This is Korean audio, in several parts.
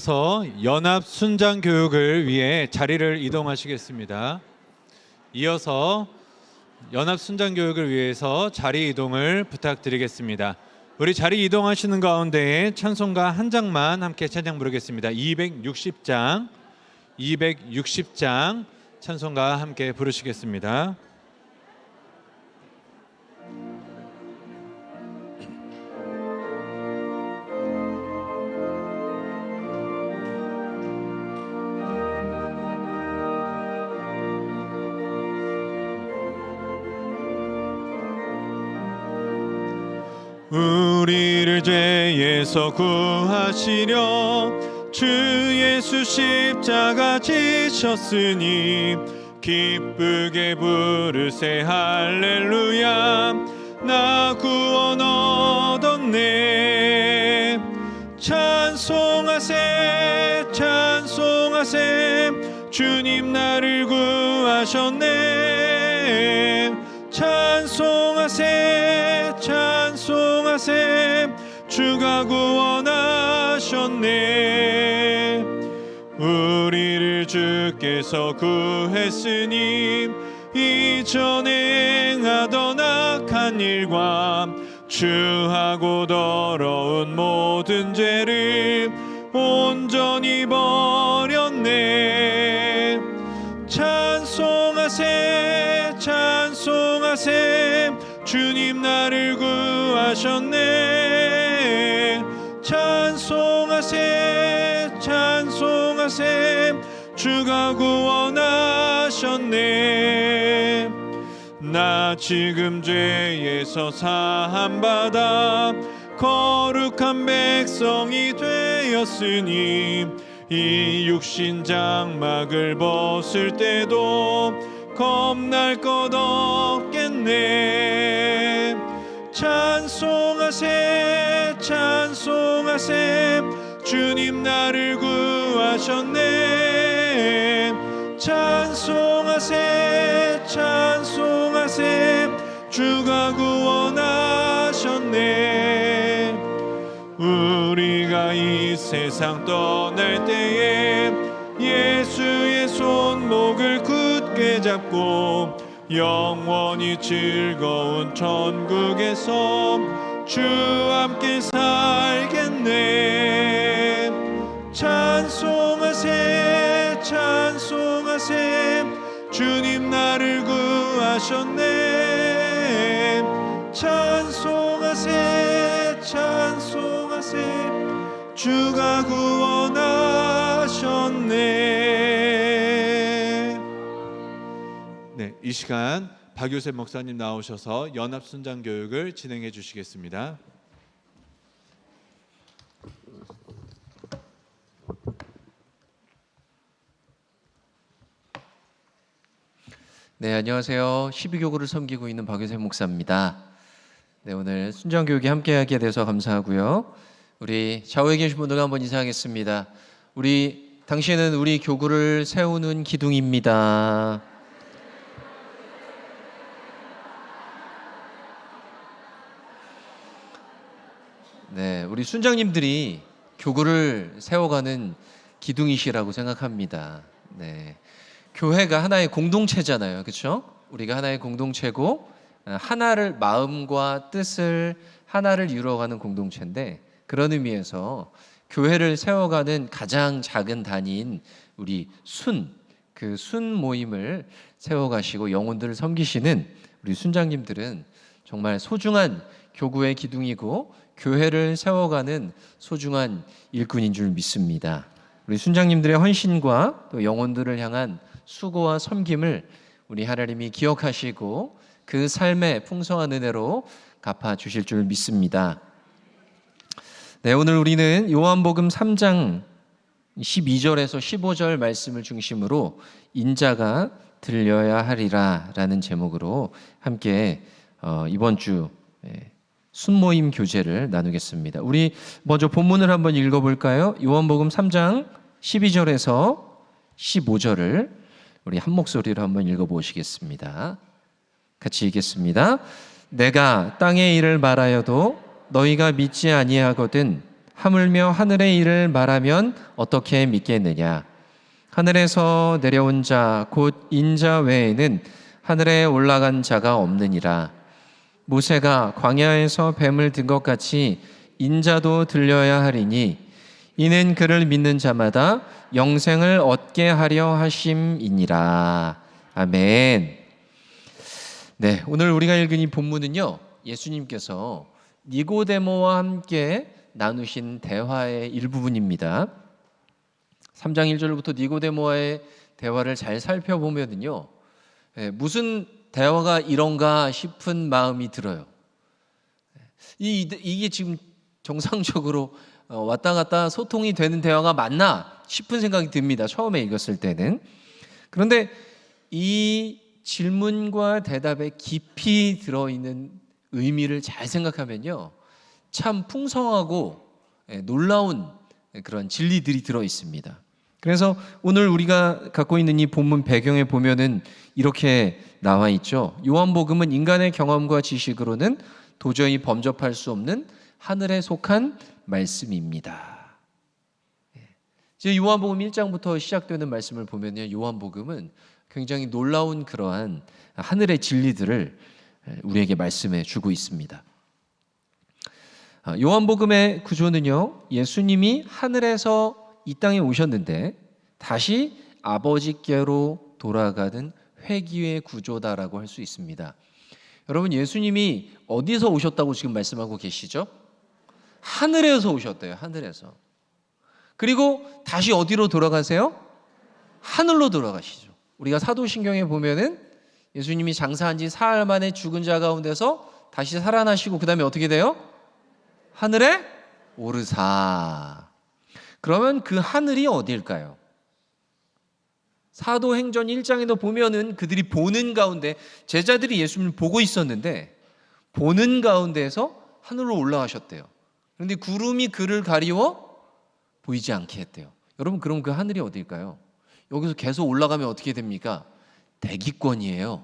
이어서 연합 순장 교육을 위해 자리를 이동하시겠습니다. 이어서 연합 순장 교육을 위해서 자리 이동을 부탁드리겠습니다. 우리 자리 이동하시는 가운데에 찬송가 한 장만 함께 찬양 부르겠습니다. 260장 찬송가 함께 부르시겠습니다. 우리를 죄에서 구하시려 주 예수 십자가 지셨으니 기쁘게 부르세 할렐루야 나 구원 얻었네. 찬송하세 찬송하세 주님 나를 구하셨네. 찬송하세 찬송하세 주가 구원하셨네. 우리를 주께서 구했으니 이전에 행하던 악한 일과 주하고 더러운 모든 죄를 온전히 버렸네. 찬송하세 찬송하세 주님 나를 구하셨네. 찬송하세 찬송하세 주가 구원하셨네. 나 지금 죄에서 사함받아 거룩한 백성이 되었으니 이 육신 장막을 벗을 때도 겁날 것 없겠네. 찬송하세 찬송하세 주님 나를 구하셨네. 찬송하세 찬송하세 주가 구원하셨네. 우리가 이 세상 떠날 때에 예수의 손목을 굳게 잡고 영원히 즐거운 천국에서 주와 함께 살겠네. 찬송하세 찬송하세 주님 나를 구하셨네. 찬송하세 찬송하세 주가 구원하셨네. 네, 이 시간 박유세 목사님 나오셔서 연합 순장 교육을 진행해 주시겠습니다. 네, 안녕하세요. 12교구를 섬기고 있는 박유세 목사입니다. 네, 오늘 순장교육에 함께하게 돼서 감사하고요. 우리 좌우에 계신 분들과 한번 인사하겠습니다. 당신은 우리 교구를 세우는 기둥입니다. 네, 우리 순장님들이 교구를 세워가는 기둥이시라고 생각합니다. 네, 교회가 하나의 공동체잖아요, 그렇죠? 우리가 하나의 공동체고 하나를 마음과 뜻을 하나를 이루어가는 공동체인데 그런 의미에서 교회를 세워가는 가장 작은 단위인 우리 그 순 모임을 세워가시고 영혼들을 섬기시는 우리 순장님들은 정말 소중한 교구의 기둥이고 교회를 세워가는 소중한 일꾼인 줄 믿습니다. 우리 순장님들의 헌신과 또 영혼들을 향한 수고와 섬김을 우리 하나님이 기억하시고 그 삶의 풍성한 은혜로 갚아주실 줄 믿습니다. 네, 오늘 우리는 요한복음 3장 12절에서 15절 말씀을 중심으로 인자가 들려야 하리라 라는 제목으로 함께 이번 주 순모임 교제를 나누겠습니다. 우리 먼저 본문을 한번 읽어볼까요? 요한복음 3장 12절에서 15절을 우리 한 목소리로 한번 읽어보시겠습니다. 같이 읽겠습니다. 내가 땅의 일을 말하여도 너희가 믿지 아니하거든 하물며 하늘의 일을 말하면 어떻게 믿겠느냐. 하늘에서 내려온 자 곧 인자 외에는 하늘에 올라간 자가 없느니라. 모세가 광야에서 뱀을 든 것 같이 인자도 들려야 하리니 이는 그를 믿는 자마다 영생을 얻게 하려 하심이니라. 아멘. 네, 오늘 우리가 읽은 이 본문은요, 예수님께서 니고데모와 함께 나누신 대화의 일부분입니다. 3장 1절부터 니고데모와의 대화를 잘 살펴보면요, 무슨 대화가 이런가 싶은 마음이 들어요. 이게 지금 정상적으로 왔다 갔다 소통이 되는 대화가 맞나 싶은 생각이 듭니다. 처음에 읽었을 때는. 그런데 이 질문과 대답에 깊이 들어있는 의미를 잘 생각하면요, 참 풍성하고 놀라운 그런 진리들이 들어 있습니다. 그래서 오늘 우리가 갖고 있는 이 본문 배경에 보면은 이렇게 나와 있죠. 요한복음은 인간의 경험과 지식으로는 도저히 범접할 수 없는 하늘에 속한 말씀입니다. 요한복음 1장부터 시작되는 말씀을 보면요, 요한복음은 굉장히 놀라운 그러한 하늘의 진리들을 우리에게 말씀해 주고 있습니다. 요한복음의 구조는요, 예수님이 하늘에서 이 땅에 오셨는데 다시 아버지께로 돌아가는 회귀의 구조다라고 할 수 있습니다. 여러분, 예수님이 어디서 오셨다고 지금 말씀하고 계시죠? 하늘에서 오셨대요. 하늘에서. 그리고 다시 어디로 돌아가세요? 하늘로 돌아가시죠. 우리가 사도신경에 보면은 예수님이 장사한 지 사흘 만에 죽은 자 가운데서 다시 살아나시고 그 다음에 어떻게 돼요? 하늘에 오르사. 그러면 그 하늘이 어디일까요? 사도행전 1장에도 보면은 그들이 보는 가운데, 제자들이 예수님을 보고 있었는데 보는 가운데에서 하늘로 올라가셨대요. 그런데 구름이 그를 가리워 보이지 않게 했대요. 여러분, 그럼 그 하늘이 어디일까요? 여기서 계속 올라가면 어떻게 됩니까? 대기권이에요.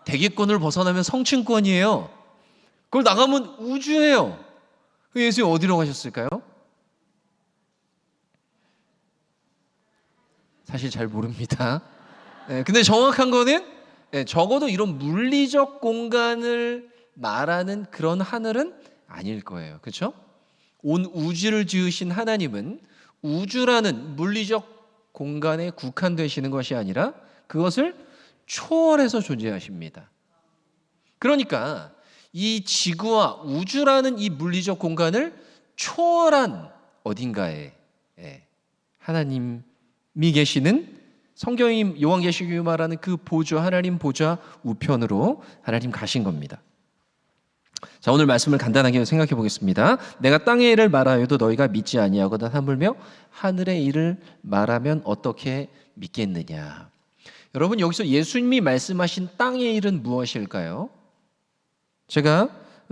대기권을 벗어나면 성층권이에요. 그걸 나가면 우주예요. 그 예수님 어디로 가셨을까요? 사실 잘 모릅니다. 근데 정확한 거는 적어도 이런 물리적 공간을 말하는 그런 하늘은 아닐 거예요. 그렇죠? 온 우주를 지으신 하나님은 우주라는 물리적 공간에 국한되시는 것이 아니라 그것을 초월해서 존재하십니다. 그러니까 이 지구와 우주라는 이 물리적 공간을 초월한 어딘가에 하나님이 계시는, 성경이 요한계시록이 말하는 그 보좌, 하나님 보좌 우편으로 하나님 가신 겁니다. 자, 오늘 말씀을 간단하게 생각해 보겠습니다. 내가 땅의 일을 말하여도 너희가 믿지 아니하거든 하물며 하늘의 일을 말하면 어떻게 믿겠느냐. 여러분, 여기서 예수님이 말씀하신 땅의 일은 무엇일까요? 제가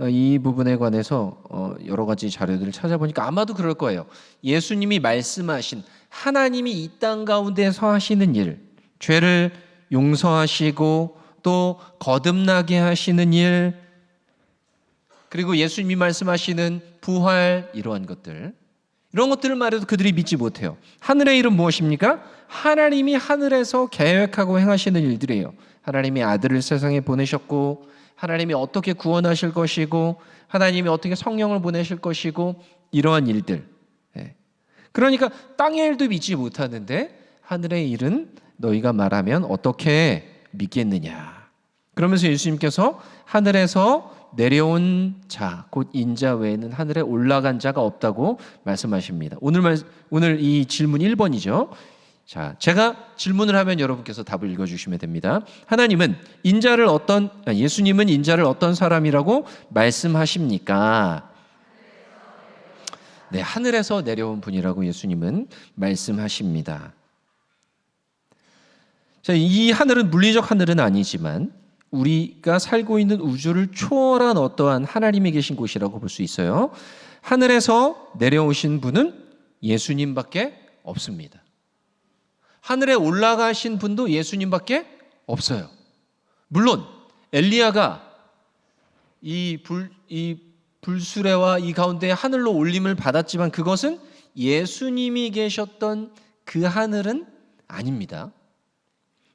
이 부분에 관해서 여러 가지 자료들을 찾아보니까 아마도 그럴 거예요. 예수님이 말씀하신, 하나님이 이 땅 가운데서 하시는 일, 죄를 용서하시고 또 거듭나게 하시는 일, 그리고 예수님이 말씀하시는 부활, 이러한 것들, 이런 것들을 말해도 그들이 믿지 못해요. 하늘의 일은 무엇입니까? 하나님이 하늘에서 계획하고 행하시는 일들이에요. 하나님이 아들을 세상에 보내셨고, 하나님이 어떻게 구원하실 것이고, 하나님이 어떻게 성령을 보내실 것이고, 이러한 일들. 그러니까 땅의 일도 믿지 못하는데 하늘의 일은 너희가 말하면 어떻게 믿겠느냐. 그러면서 예수님께서 하늘에서 내려온 자, 곧 인자 외에는 하늘에 올라간 자가 없다고 말씀하십니다. 오늘 이 질문 1번이죠. 자, 제가 질문을 하면 여러분께서 답을 읽어주시면 됩니다. 예수님은 인자를 어떤 사람이라고 말씀하십니까? 네, 하늘에서 내려온 분이라고 예수님은 말씀하십니다. 자, 이 하늘은 물리적 하늘은 아니지만 우리가 살고 있는 우주를 초월한 어떠한 하나님이 계신 곳이라고 볼 수 있어요. 하늘에서 내려오신 분은 예수님밖에 없습니다. 하늘에 올라가신 분도 예수님밖에 없어요. 물론 엘리야가 이 불수레와 이 가운데 하늘로 올림을 받았지만 그것은 예수님이 계셨던 그 하늘은 아닙니다.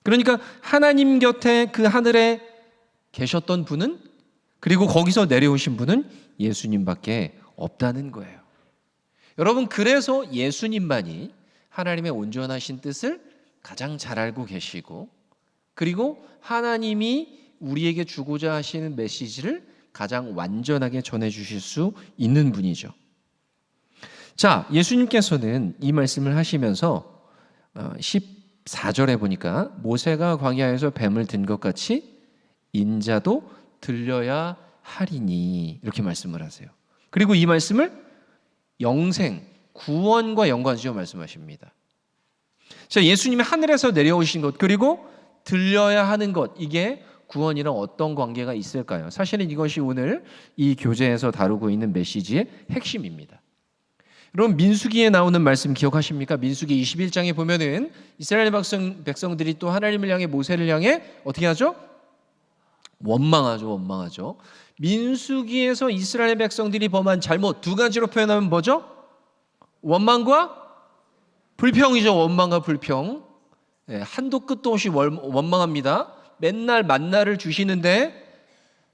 그러니까 하나님 곁에 그 하늘에 계셨던 분은, 그리고 거기서 내려오신 분은 예수님밖에 없다는 거예요. 여러분, 그래서 예수님만이 하나님의 온전하신 뜻을 가장 잘 알고 계시고, 그리고 하나님이 우리에게 주고자 하시는 메시지를 가장 완전하게 전해주실 수 있는 분이죠. 자, 예수님께서는 이 말씀을 하시면서 14절에 보니까 모세가 광야에서 뱀을 든 것 같이 인자도 들려야 하리니, 이렇게 말씀을 하세요. 그리고 이 말씀을 영생, 구원과 연관지어 말씀하십니다. 자, 예수님이 하늘에서 내려오신 것, 그리고 들려야 하는 것, 이게 구원이랑 어떤 관계가 있을까요? 사실은 이것이 오늘 이 교재에서 다루고 있는 메시지의 핵심입니다. 여러분, 민수기에 나오는 말씀 기억하십니까? 민수기 21장에 보면은 이스라엘 백성들이 또 하나님을 향해, 모세를 향해 어떻게 하죠? 원망하죠. 민수기에서 이스라엘 백성들이 범한 잘못 두 가지로 표현하면 뭐죠? 원망과 불평이죠. 원망과 불평. 한도 끝도 없이 원망합니다. 맨날 만나를 주시는데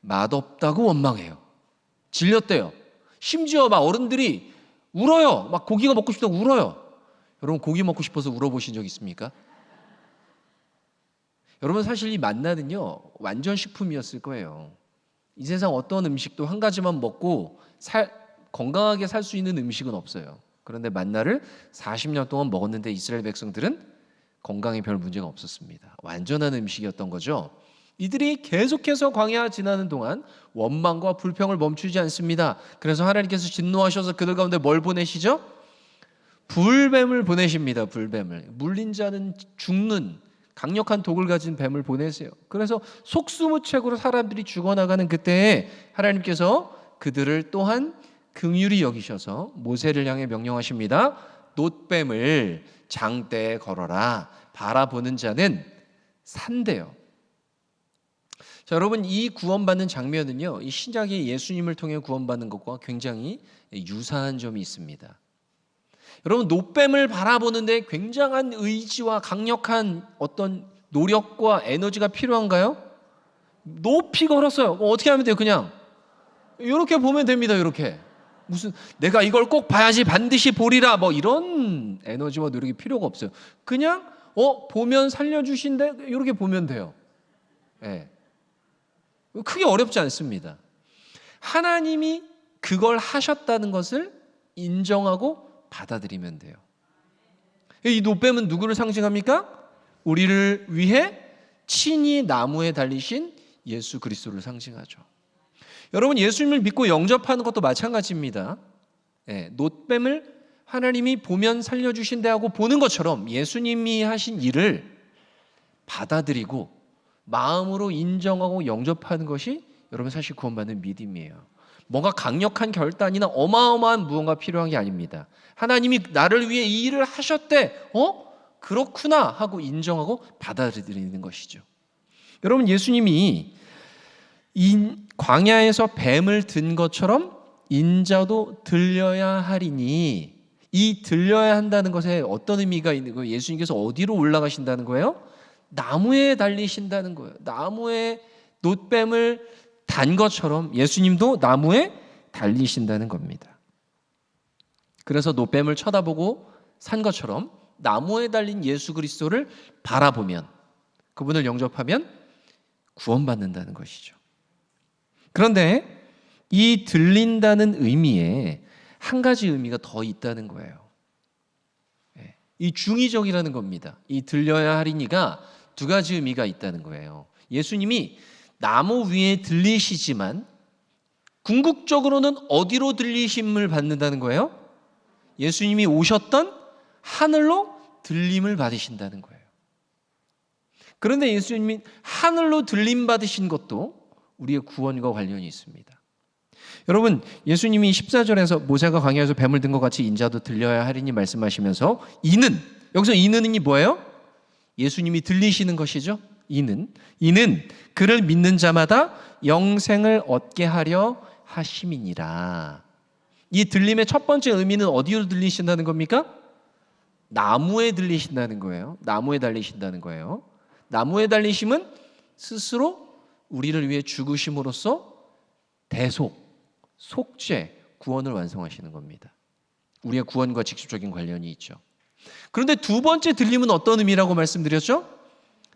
맛없다고 원망해요. 질렸대요. 심지어 막 어른들이 울어요. 막 고기가 먹고 싶다고 울어요. 여러분, 고기 먹고 싶어서 울어보신 적 있습니까? 여러분, 사실 이 만나는요, 완전 식품이었을 거예요. 이 세상 어떤 음식도 한 가지만 먹고 건강하게 살 수 있는 음식은 없어요. 그런데 만나를 40년 동안 먹었는데 이스라엘 백성들은 건강에 별 문제가 없었습니다. 완전한 음식이었던 거죠. 이들이 계속해서 광야 지나는 동안 원망과 불평을 멈추지 않습니다. 그래서 하나님께서 진노하셔서 그들 가운데 뭘 보내시죠? 불뱀을 보내십니다. 불뱀을. 물린 자는 죽는 강력한 독을 가진 뱀을 보내세요. 그래서 속수무책으로 사람들이 죽어나가는 그때에 하나님께서 그들을 또한 긍휼히 여기셔서 모세를 향해 명령하십니다. 놋뱀을 장대에 걸어라. 바라보는 자는 산대요. 자, 여러분, 이 구원받는 장면은요, 이 신약의 예수님을 통해 구원받는 것과 굉장히 유사한 점이 있습니다. 여러분, 놋뱀을 바라보는데 굉장한 의지와 강력한 어떤 노력과 에너지가 필요한가요? 높이 걸었어요. 어떻게 하면 돼요? 그냥 이렇게 보면 됩니다. 이렇게. 무슨 내가 이걸 꼭 봐야지, 반드시 보리라, 뭐 이런 에너지와 노력이 필요가 없어요. 그냥 보면 살려주신대, 이렇게 보면 돼요. 네. 크게 어렵지 않습니다. 하나님이 그걸 하셨다는 것을 인정하고 받아들이면 돼요. 이 놋뱀은 누구를 상징합니까? 우리를 위해 친히 나무에 달리신 예수 그리스도를 상징하죠. 여러분, 예수님을 믿고 영접하는 것도 마찬가지입니다. 놋뱀을 하나님이 보면 살려주신다 하고 보는 것처럼 예수님이 하신 일을 받아들이고 마음으로 인정하고 영접하는 것이 여러분 사실 구원받는 믿음이에요. 뭔가 강력한 결단이나 어마어마한 무언가 필요한 게 아닙니다. 하나님이 나를 위해 이 일을 하셨대. 그렇구나 하고 인정하고 받아들이는 것이죠. 여러분, 예수님이 광야에서 뱀을 든 것처럼 인자도 들려야 하리니, 이 들려야 한다는 것에 어떤 의미가 있는 거예요? 예수님께서 어디로 올라가신다는 거예요? 나무에 달리신다는 거예요. 나무에 놋뱀을 단 것처럼 예수님도 나무에 달리신다는 겁니다. 그래서 놋뱀을 쳐다보고 산 것처럼 나무에 달린 예수 그리스도를 바라보면, 그분을 영접하면 구원받는다는 것이죠. 그런데 이 들린다는 의미에 한 가지 의미가 더 있다는 거예요. 이 중의적이라는 겁니다. 이 들려야 하리니가 두 가지 의미가 있다는 거예요. 예수님이 나무 위에 들리시지만 궁극적으로는 어디로 들리심을 받는다는 거예요? 예수님이 오셨던 하늘로 들림을 받으신다는 거예요. 그런데 예수님이 하늘로 들림 받으신 것도 우리의 구원과 관련이 있습니다. 여러분, 예수님이 14절에서 모세가 광야에서 뱀을 든 것 같이 인자도 들려야 하리니 말씀하시면서 여기서 이는이 뭐예요? 예수님이 들리시는 것이죠. 이는 그를 믿는 자마다 영생을 얻게 하려 하심이니라. 이 들림의 첫 번째 의미는 어디로 들리신다는 겁니까? 나무에 들리신다는 거예요. 나무에 달리신다는 거예요. 나무에 달리심은 스스로 우리를 위해 죽으심으로써 대속, 속죄, 구원을 완성하시는 겁니다. 우리의 구원과 직접적인 관련이 있죠. 그런데 두 번째 들림은 어떤 의미라고 말씀드렸죠?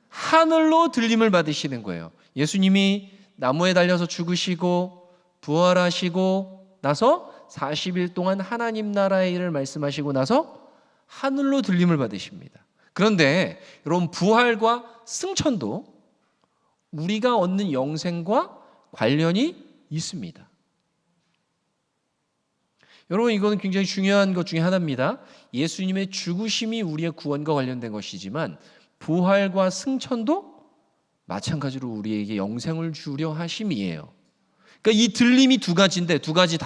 하늘로 들림을 받으시는 거예요. 예수님이 나무에 달려서 죽으시고 부활하시고 나서 40일 동안 하나님 나라의 일을 말씀하시고 나서 하늘로 들림을 받으십니다. 그런데 여러분, 부활과 승천도 우리가 얻는 영생과 관련이 있습니다. 여러분, 이거는 굉장히 중요한 것 중에 하나입니다. 예수님의 죽으심이 우리의 구원과 관련된 것이지만 부활과 승천도 마찬가지로 우리에게 영생을 주려 하심이에요. 그러니까 이 들림이 두 가지인데 두 가지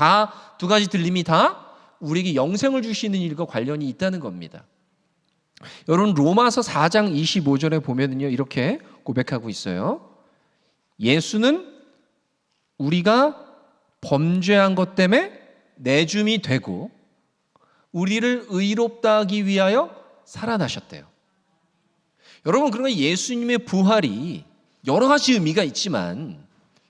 들림이 다 우리에게 영생을 주시는 일과 관련이 있다는 겁니다. 여러분, 로마서 4장 25절에 보면은요, 이렇게 고백하고 있어요. 예수는 우리가 범죄한 것 때문에 내줌이 되고 우리를 의롭다 하기 위하여 살아나셨대요. 여러분, 그러면 예수님의 부활이 여러 가지 의미가 있지만,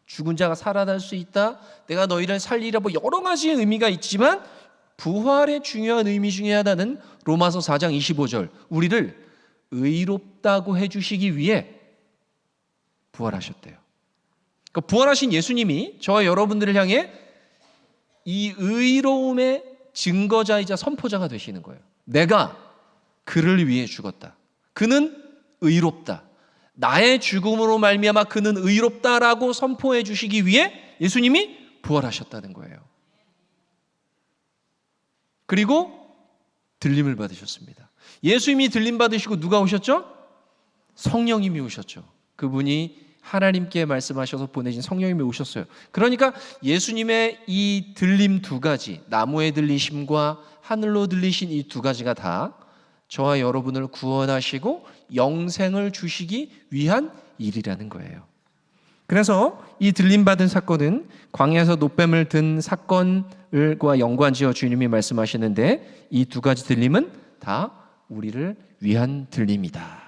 죽은 자가 살아날 수 있다, 내가 너희를 살리라, 뭐 여러 가지 의미가 있지만 부활의 중요한 의미 중에 하나는 로마서 4장 25절, 우리를 의롭다고 해주시기 위해 부활하셨대요. 그러니까 부활하신 예수님이 저와 여러분들을 향해 이 의로움의 증거자이자 선포자가 되시는 거예요. 내가 그를 위해 죽었다. 그는 의롭다. 나의 죽음으로 말미암아 그는 의롭다라고 선포해 주시기 위해 예수님이 부활하셨다는 거예요. 그리고 들림을 받으셨습니다. 예수님이 들림 받으시고 누가 오셨죠? 성령님이 오셨죠. 그분이 하나님께 말씀하셔서 보내신 성령님이 오셨어요. 그러니까 예수님의 이 들림 두 가지, 나무에 들리심과 하늘로 들리신 이 두 가지가 다 저와 여러분을 구원하시고 영생을 주시기 위한 일이라는 거예요. 그래서 이 들림 받은 사건은 광야에서 노뱀을 든 사건과 연관지어 주님이 말씀하시는데, 이 두 가지 들림은 다 우리를 위한 들림이다.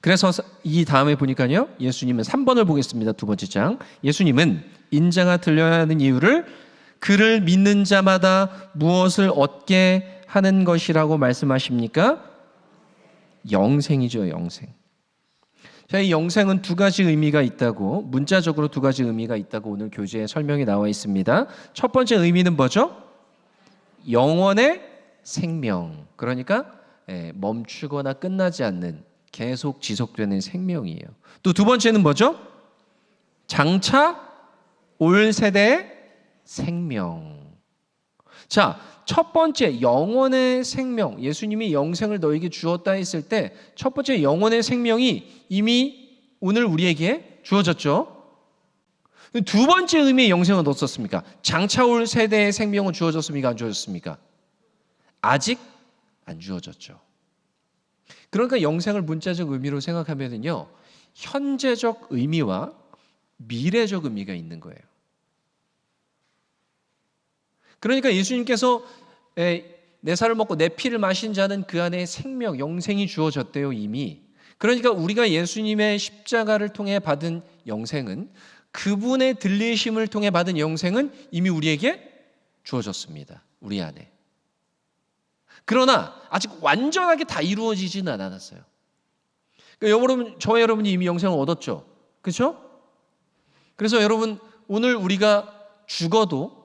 그래서 이 다음에 보니까요, 예수님은 3번을 보겠습니다. 두 번째 장. 예수님은 인자가 들려야 하는 이유를 그를 믿는 자마다 무엇을 얻게 하는 것이라고 말씀하십니까? 영생이죠, 영생. 자, 이 영생은 두 가지 의미가 있다고, 문자적으로 두 가지 의미가 있다고 오늘 교재에 설명이 나와 있습니다. 첫 번째 의미는 뭐죠? 영원의 생명. 그러니까 멈추거나 끝나지 않는, 계속 지속되는 생명이에요. 또 두 번째는 뭐죠? 장차 올 세대의 생명. 자, 첫 번째 영원의 생명, 예수님이 영생을 너에게 주었다 했을 때 첫 번째 영원의 생명이 이미 오늘 우리에게 주어졌죠. 두 번째 의미의 영생은 어떻습니까? 장차 올 세대의 생명은 주어졌습니까? 안 주어졌습니까? 아직 안 주어졌죠. 그러니까 영생을 문자적 의미로 생각하면은요, 현재적 의미와 미래적 의미가 있는 거예요. 그러니까 예수님께서 내 살을 먹고 내 피를 마신 자는 그 안에 생명, 영생이 주어졌대요, 이미. 그러니까 우리가 예수님의 십자가를 통해 받은 영생은, 그분의 들리심을 통해 받은 영생은 이미 우리에게 주어졌습니다, 우리 안에. 그러나 아직 완전하게 다 이루어지지는 않았어요. 그러니까 여러분, 저와 여러분이 이미 영생을 얻었죠, 그렇죠? 그래서 여러분, 오늘 우리가 죽어도,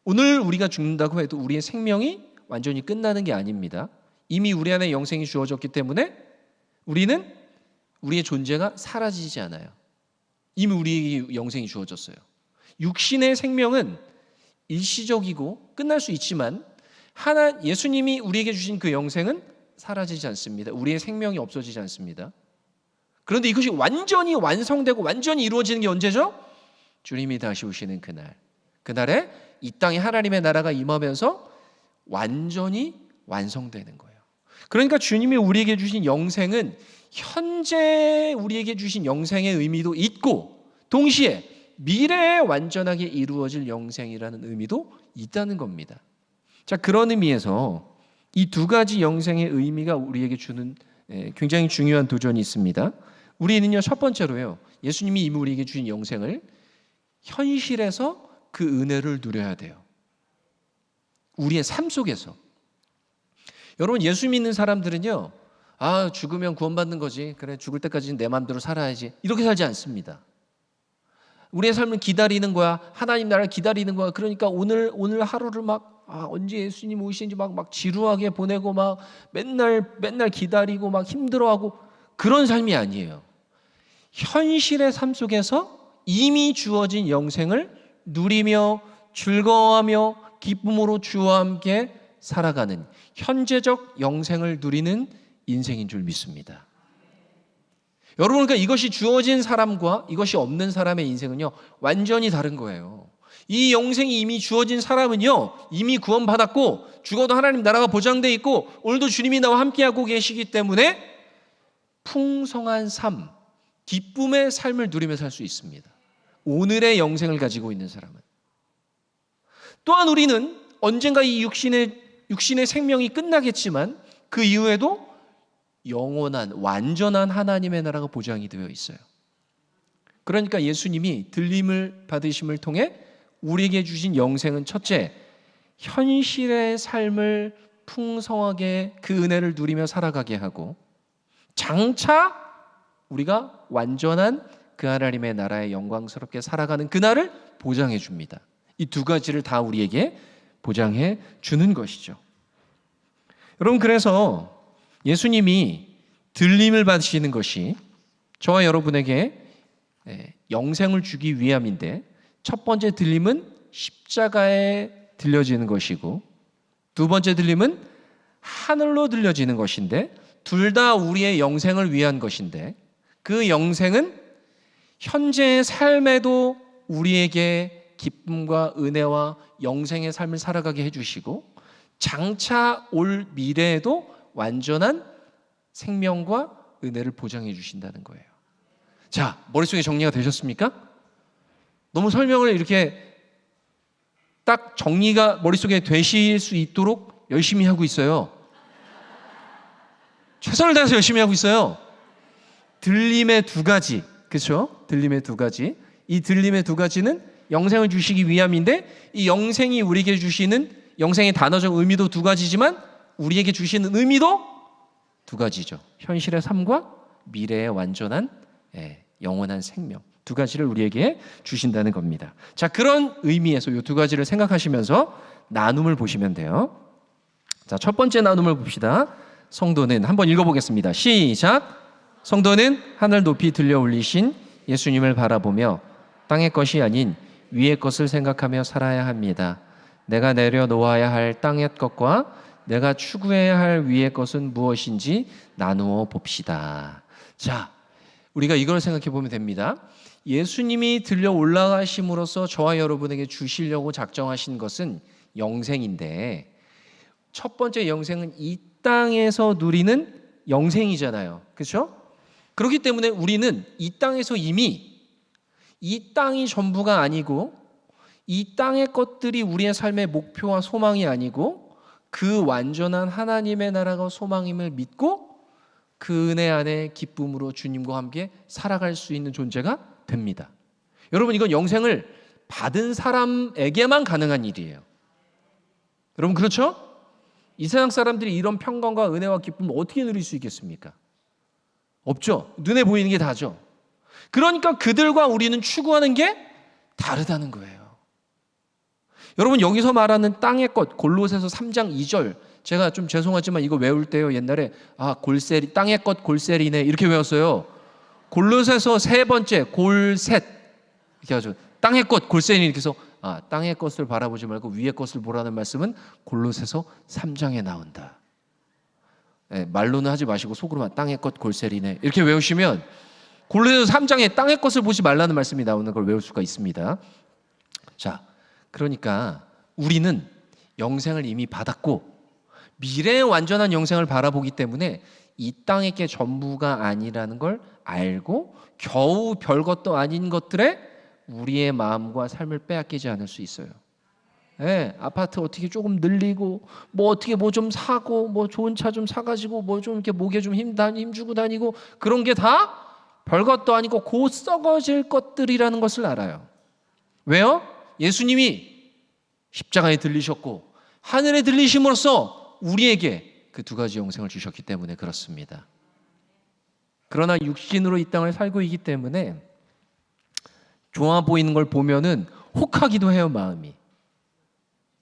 오늘 우리가 죽는다고 해도 우리의 생명이 완전히 끝나는 게 아닙니다. 이미 우리 안에 영생이 주어졌기 때문에 우리는 우리의 존재가 사라지지 않아요. 이미 우리에게 영생이 주어졌어요. 육신의 생명은 일시적이고 끝날 수 있지만 예수님이 우리에게 주신 그 영생은 사라지지 않습니다. 우리의 생명이 없어지지 않습니다. 그런데 이것이 완전히 완성되고 완전히 이루어지는 게 언제죠? 주님이 다시 오시는 그날. 그날에 이 땅에 하나님의 나라가 임하면서 완전히 완성되는 거예요. 그러니까 주님이 우리에게 주신 영생은 현재 우리에게 주신 영생의 의미도 있고, 동시에 미래에 완전하게 이루어질 영생이라는 의미도 있다는 겁니다. 자, 그런 의미에서 이 두 가지 영생의 의미가 우리에게 주는 굉장히 중요한 도전이 있습니다. 우리는요, 첫 번째로요, 예수님이 이미 우리에게 주신 영생을 현실에서 그 은혜를 누려야 돼요. 우리의 삶 속에서. 여러분, 예수 믿는 사람들은요, 죽으면 구원받는 거지, 그래 죽을 때까지는 내 마음대로 살아야지, 이렇게 살지 않습니다. 우리의 삶은 기다리는 거야. 하나님 나라를 기다리는 거야. 그러니까 오늘 하루를 막 언제 예수님 오시는지 막 지루하게 보내고 막 맨날 기다리고 막 힘들어하고, 그런 삶이 아니에요. 현실의 삶 속에서 이미 주어진 영생을 누리며 즐거워하며 기쁨으로 주와 함께 살아가는 현재적 영생을 누리는 인생인 줄 믿습니다. 여러분, 그러니까 이것이 주어진 사람과 이것이 없는 사람의 인생은요, 완전히 다른 거예요. 이 영생이 이미 주어진 사람은요, 이미 구원받았고 죽어도 하나님 나라가 보장되어 있고 오늘도 주님이 나와 함께하고 계시기 때문에 풍성한 삶, 기쁨의 삶을 누리며 살 수 있습니다. 오늘의 영생을 가지고 있는 사람은. 또한 우리는 언젠가 이 육신의 생명이 끝나겠지만 그 이후에도 영원한 완전한 하나님의 나라가 보장이 되어 있어요. 그러니까 예수님이 들림을 받으심을 통해 우리에게 주신 영생은 첫째, 현실의 삶을 풍성하게 그 은혜를 누리며 살아가게 하고, 장차 우리가 완전한 그 하나님의 나라에 영광스럽게 살아가는 그날을 보장해 줍니다. 이 두 가지를 다 우리에게 보장해 주는 것이죠. 여러분, 그래서 예수님이 들림을 받으시는 것이 저와 여러분에게 영생을 주기 위함인데, 첫 번째 들림은 십자가에 들려지는 것이고, 두 번째 들림은 하늘로 들려지는 것인데, 둘 다 우리의 영생을 위한 것인데, 그 영생은 현재의 삶에도 우리에게 기쁨과 은혜와 영생의 삶을 살아가게 해주시고, 장차 올 미래에도 완전한 생명과 은혜를 보장해 주신다는 거예요. 자, 머릿속에 정리가 되셨습니까? 너무 설명을 이렇게 딱 정리가 머릿속에 되실 수 있도록 열심히 하고 있어요. 최선을 다해서 열심히 하고 있어요. 들림의 두 가지, 그렇죠? 들림의 두 가지. 이 들림의 두 가지는 영생을 주시기 위함인데, 이 영생이 우리에게 주시는 영생의 단어적 의미도 두 가지지만 우리에게 주시는 의미도 두 가지죠. 현실의 삶과 미래의 완전한 영원한 생명, 두 가지를 우리에게 주신다는 겁니다. 자, 그런 의미에서 이 두 가지를 생각하시면서 나눔을 보시면 돼요. 자, 첫 번째 나눔을 봅시다. 성도는, 한번 읽어보겠습니다. 시작. 성도는 하늘 높이 들려 올리신 예수님을 바라보며 땅의 것이 아닌 위의 것을 생각하며 살아야 합니다. 내가 내려놓아야 할 땅의 것과 내가 추구해야 할 위의 것은 무엇인지 나누어 봅시다. 자, 우리가 이걸 생각해 보면 됩니다. 예수님이 들려 올라가심으로써 저와 여러분에게 주시려고 작정하신 것은 영생인데, 첫 번째 영생은 이 땅에서 누리는 영생이잖아요. 그렇죠? 그렇기 때문에 우리는 이 땅에서 이미 이 땅이 전부가 아니고, 이 땅의 것들이 우리의 삶의 목표와 소망이 아니고, 그 완전한 하나님의 나라가 소망임을 믿고 그 은혜 안에 기쁨으로 주님과 함께 살아갈 수 있는 존재가 됩니다. 여러분, 이건 영생을 받은 사람에게만 가능한 일이에요. 여러분, 그렇죠? 이 세상 사람들이 이런 평강과 은혜와 기쁨을 어떻게 누릴 수 있겠습니까? 없죠. 눈에 보이는 게 다죠. 그러니까 그들과 우리는 추구하는 게 다르다는 거예요. 여러분, 여기서 말하는 땅의 것, 골로새서 3장 2절, 제가 좀 죄송하지만 이거 외울 때요, 옛날에 골세리, 땅의 것 골세리네 이렇게 외웠어요. 골로새서 세 번째 골셋 이렇게 하죠. 땅의 것 골세리, 이렇게 해서 땅의 것을 바라보지 말고 위의 것을 보라는 말씀은 골로새서 3장에 나온다. 말로는 하지 마시고 속으로만 땅의 것 골세리네 이렇게 외우시면 골로새서 3장에 땅의 것을 보지 말라는 말씀이 나오는 걸 외울 수가 있습니다. 자, 그러니까 우리는 영생을 이미 받았고 미래의 완전한 영생을 바라보기 때문에 이 땅의 게 전부가 아니라는 걸 알고 겨우 별것도 아닌 것들에 우리의 마음과 삶을 빼앗기지 않을 수 있어요. 예, 아파트 어떻게 조금 늘리고 뭐 어떻게 뭐 좀 사고 뭐 좋은 차 좀 사가지고 뭐 좀 이렇게 목에 좀 힘 주고 다니고 그런 게 다 별것도 아니고 곧 썩어질 것들이라는 것을 알아요. 왜요? 예수님이 십자가에 들리셨고 하늘에 들리심으로써 우리에게 그 두 가지 영생을 주셨기 때문에 그렇습니다. 그러나 육신으로 이 땅을 살고 있기 때문에 좋아 보이는 걸 보면은 혹하기도 해요. 마음이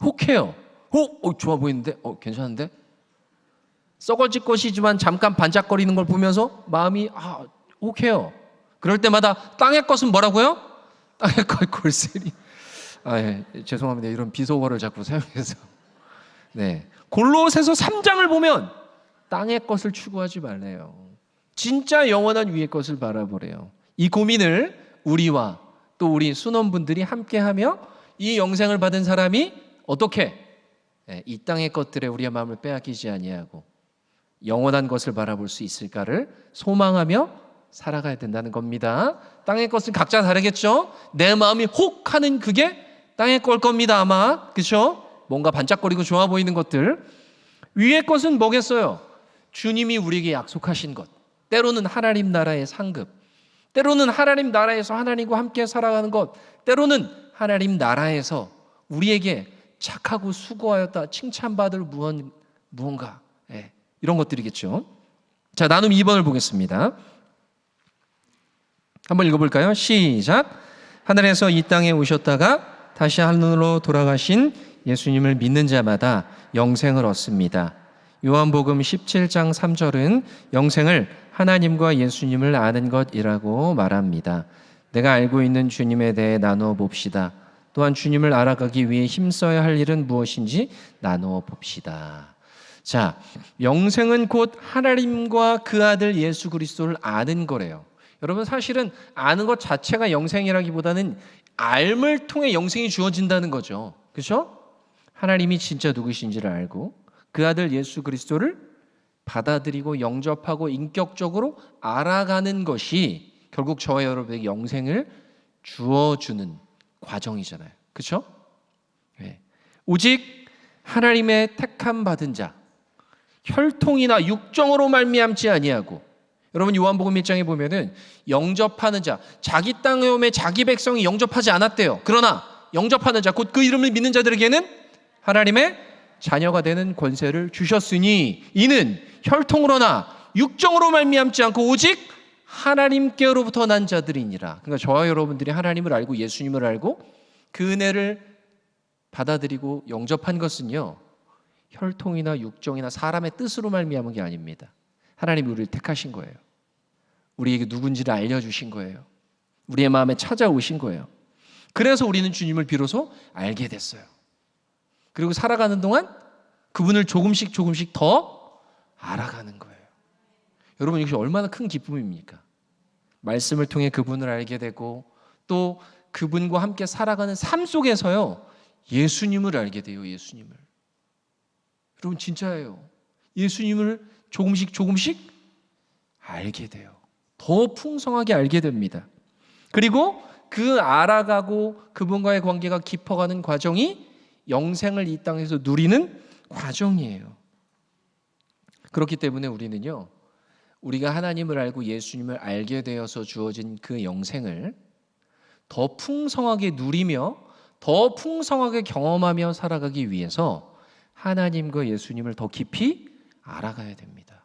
혹해요. 좋아 보이는데? 괜찮은데? 썩어질 것이지만 잠깐 반짝거리는 걸 보면서 마음이 혹해요. 그럴 때마다 땅의 것은 뭐라고요? 땅의 것 골세리. 예, 죄송합니다. 이런 비속어를 자꾸 사용해서. 네, 골로새서 3장을 보면 땅의 것을 추구하지 말래요. 진짜 영원한 위의 것을 바라보래요. 이 고민을 우리와 또 우리 순원분들이 함께하며 이 영생을 받은 사람이 어떻게 이 땅의 것들에 우리의 마음을 빼앗기지 아니하고 영원한 것을 바라볼 수 있을까를 소망하며 살아가야 된다는 겁니다. 땅의 것은 각자 다르겠죠? 내 마음이 혹하는 그게 땅의 걸 겁니다. 아마 그렇죠? 뭔가 반짝거리고 좋아 보이는 것들. 위의 것은 뭐겠어요? 주님이 우리에게 약속하신 것. 때로는 하나님 나라의 상급, 때로는 하나님 나라에서 하나님과 함께 살아가는 것, 때로는 하나님 나라에서 우리에게 착하고 수고하였다 칭찬받을 무언가, 이런 것들이겠죠. 자, 나눔 2번을 보겠습니다. 한번 읽어볼까요? 시작. 하늘에서 이 땅에 오셨다가 다시 하늘로 돌아가신 예수님을 믿는 자마다 영생을 얻습니다. 요한복음 17장 3절은 영생을 하나님과 예수님을 아는 것이라고 말합니다. 내가 알고 있는 주님에 대해 나누어 봅시다. 또한 주님을 알아가기 위해 힘써야 할 일은 무엇인지 나누어 봅시다. 자, 영생은 곧 하나님과 그 아들 예수 그리스도를 아는 거래요. 여러분, 사실은 아는 것 자체가 영생이라기보다는 알을 통해 영생이 주어진다는 거죠. 그렇죠? 하나님이 진짜 누구신지를 알고 그 아들 예수 그리스도를 받아들이고 영접하고 인격적으로 알아가는 것이 결국 저와 여러분에게 영생을 주어주는 과정이잖아요. 그렇죠? 네. 오직 하나님의 택함 받은 자, 혈통이나 육정으로 말미암지 아니하고, 여러분 요한복음 1장에 보면은 영접하는 자, 자기 땅에 오매 자기 백성이 영접하지 않았대요. 그러나 영접하는 자, 곧 그 이름을 믿는 자들에게는 하나님의 자녀가 되는 권세를 주셨으니 이는 혈통으로나 육정으로 말미암지 않고 오직 하나님께로부터 난 자들이니라. 그러니까 저와 여러분들이 하나님을 알고 예수님을 알고 그 은혜를 받아들이고 영접한 것은요, 혈통이나 육정이나 사람의 뜻으로 말미암은 게 아닙니다. 하나님이 우리를 택하신 거예요. 우리에게 누군지를 알려주신 거예요. 우리의 마음에 찾아오신 거예요. 그래서 우리는 주님을 비로소 알게 됐어요. 그리고 살아가는 동안 그분을 조금씩 더 알아가는 거예요. 여러분, 이것이 얼마나 큰 기쁨입니까? 말씀을 통해 그분을 알게 되고 또 그분과 함께 살아가는 삶 속에서요, 예수님을 알게 돼요. 예수님을. 여러분, 진짜예요. 예수님을 조금씩 알게 돼요. 더 풍성하게 알게 됩니다. 그리고 그 알아가고 그분과의 관계가 깊어가는 과정이 영생을 이 땅에서 누리는 과정이에요. 그렇기 때문에 우리는요, 우리가 하나님을 알고 예수님을 알게 되어서 주어진 그 영생을 더 풍성하게 누리며 더 풍성하게 경험하며 살아가기 위해서 하나님과 예수님을 더 깊이 알아가야 됩니다.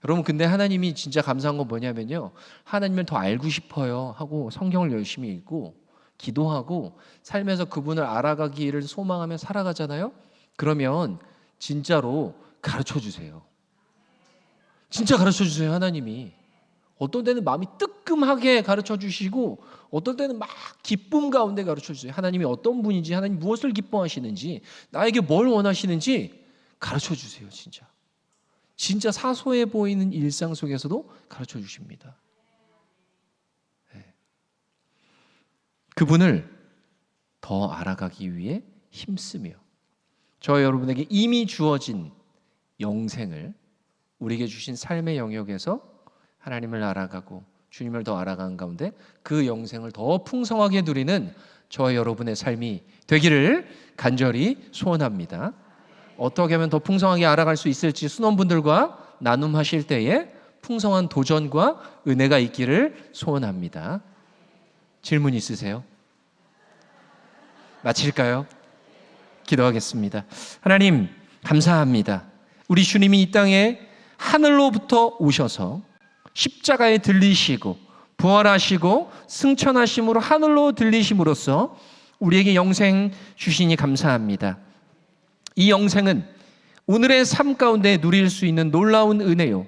여러분, 근데 하나님이 진짜 감사한 건 뭐냐면요, 하나님을 더 알고 싶어요 하고 성경을 열심히 읽고 기도하고 삶에서 그분을 알아가기를 소망하며 살아가잖아요. 그러면 진짜로 가르쳐 주세요. 진짜 가르쳐 주세요. 하나님이 어떤 때는 마음이 뜨끔하게 가르쳐 주시고 어떤 때는 막 기쁨 가운데 가르쳐 주세요. 하나님이 어떤 분인지, 하나님 무엇을 기뻐하시는지, 나에게 뭘 원하시는지 가르쳐 주세요. 진짜 사소해 보이는 일상 속에서도 가르쳐 주십니다. 그분을 더 알아가기 위해 힘쓰며 저 여러분에게 이미 주어진 영생을 우리에게 주신 삶의 영역에서 하나님을 알아가고 주님을 더 알아가는 가운데 그 영생을 더 풍성하게 누리는 저와 여러분의 삶이 되기를 간절히 소원합니다. 어떻게 하면 더 풍성하게 알아갈 수 있을지 순원분들과 나눔하실 때에 풍성한 도전과 은혜가 있기를 소원합니다. 질문 있으세요? 마칠까요? 기도하겠습니다. 하나님 감사합니다. 우리 주님이 이 땅에 하늘로부터 오셔서 십자가에 들리시고 부활하시고 승천하심으로 하늘로 들리심으로써 우리에게 영생 주시니 감사합니다. 이 영생은 오늘의 삶 가운데 누릴 수 있는 놀라운 은혜요,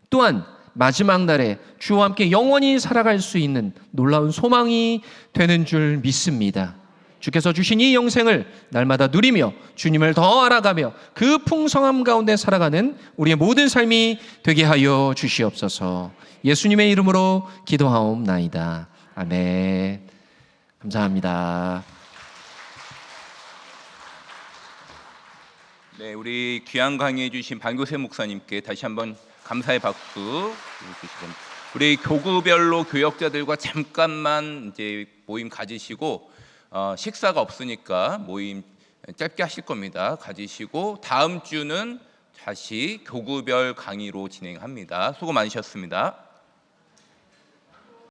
또한 마지막 날에 주와 함께 영원히 살아갈 수 있는 놀라운 소망이 되는 줄 믿습니다. 주께서 주신 이 영생을 날마다 누리며 주님을 더 알아가며 그 풍성함 가운데 살아가는 우리의 모든 삶이 되게 하여 주시옵소서. 예수님의 이름으로 기도하옵나이다. 아멘. 감사합니다. 네, 우리 귀한 강의해 주신 박교세 목사님께 다시 한번 감사의 박수 주시고, 우리 교구별로 교역자들과 잠깐만 이제 모임 가지시고, 식사가 없으니까 모임 짧게 하실 겁니다. 가지시고 다음 주는 다시 교구별 강의로 진행합니다. 수고 많으셨습니다.